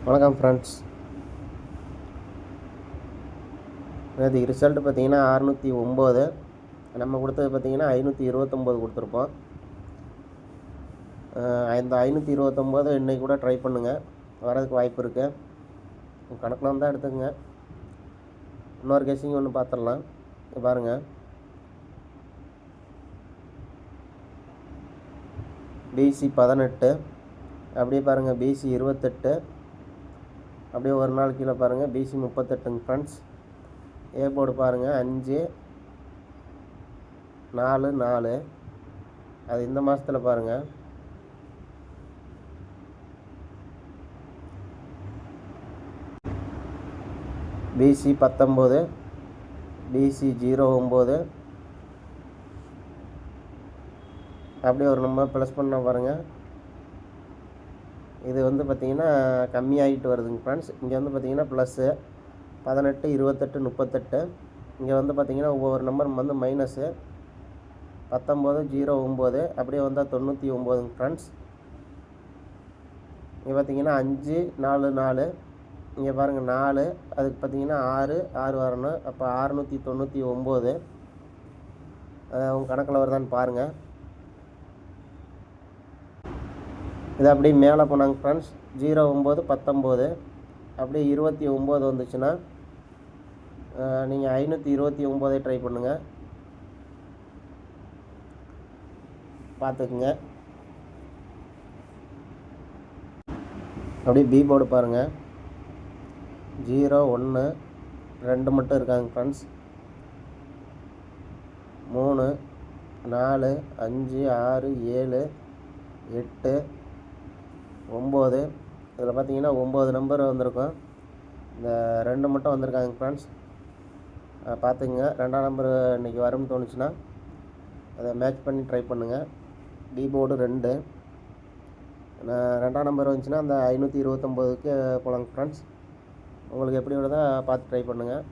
வணக்கம் ஃப்ரெண்ட்ஸ். இது ரிசல்ட்டு பார்த்தீங்கன்னா 609. நம்ம கொடுத்தது பார்த்தீங்கன்னா 529 கொடுத்துருப்போம். இந்த 529 இன்றைக்கி கூட ட்ரை பண்ணுங்கள், வரதுக்கு வாய்ப்பு இருக்குது. கணக்கில் வந்தால் எடுத்துக்கங்க. இன்னொரு கெஸ்ஸிங் ஒன்று பார்த்துடலாம். பாருங்கள், பிசி 18, அப்படியே பாருங்கள் பிசி 28, அப்படியே ஒரு நாள் கீழே பாருங்கள் பிசி 38ங்க ஃப்ரெண்ட்ஸ். ஏ போர்டு பாருங்கள் 5, 4, 4. அது இந்த மாதத்தில் பாருங்கள். பிசி 19, பிசி 09, அப்படியே ஒரு நம்பர் ப்ளஸ் பண்ண பாருங்கள். இது வந்து பார்த்திங்கன்னா கம்மியாகிட்டு வருதுங்க ஃப்ரெண்ட்ஸ். இங்கே வந்து பார்த்திங்கன்னா ப்ளஸ்ஸு 18, 28, 38. இங்கே வந்து பார்த்திங்கன்னா ஒவ்வொரு நம்பர் வந்து மைனஸு 19, 09, அப்படியே வந்தால் 99ங்க ஃப்ரெண்ட்ஸ். இங்கே பார்த்திங்கன்னா 5, 4, 4. இங்கே பாருங்கள் 4, அதுக்கு பார்த்திங்கன்னா 6, 6 வரணும். அப்போ 699. உங்கள் கணக்கில் வருதான்னு பாருங்கள். இது அப்படியே மேலே போனாங்க ஃப்ரெண்ட்ஸ். 09, 19, அப்படியே 29 வந்துச்சுன்னா நீங்கள் 529 ட்ரை பண்ணுங்கள், பார்த்துக்குங்க. அப்படியே பி போர்டு பாருங்கள். 0, 1, 2 மட்டும் இருக்காங்க ஃப்ரெண்ட்ஸ். 3, 4, 5, 6, 7, 8, 9. இதில் பார்த்தீங்கன்னா 9 நம்பர் வந்திருக்கும். இந்த 2 மட்டும் வந்திருக்காங்க ஃப்ரெண்ட்ஸ், பார்த்துக்குங்க. 2ஆம் நம்பர் இன்றைக்கி வரும்னு தோணுச்சுன்னா அதை மேட்ச் பண்ணி ட்ரை பண்ணுங்கள். T board 2. 2ஆம் நம்பர் வந்துச்சுன்னா அந்த 529க்கு போகலாங்க ஃப்ரெண்ட்ஸ். உங்களுக்கு எப்படி வருதோ பார்த்து ட்ரை பண்ணுங்கள்.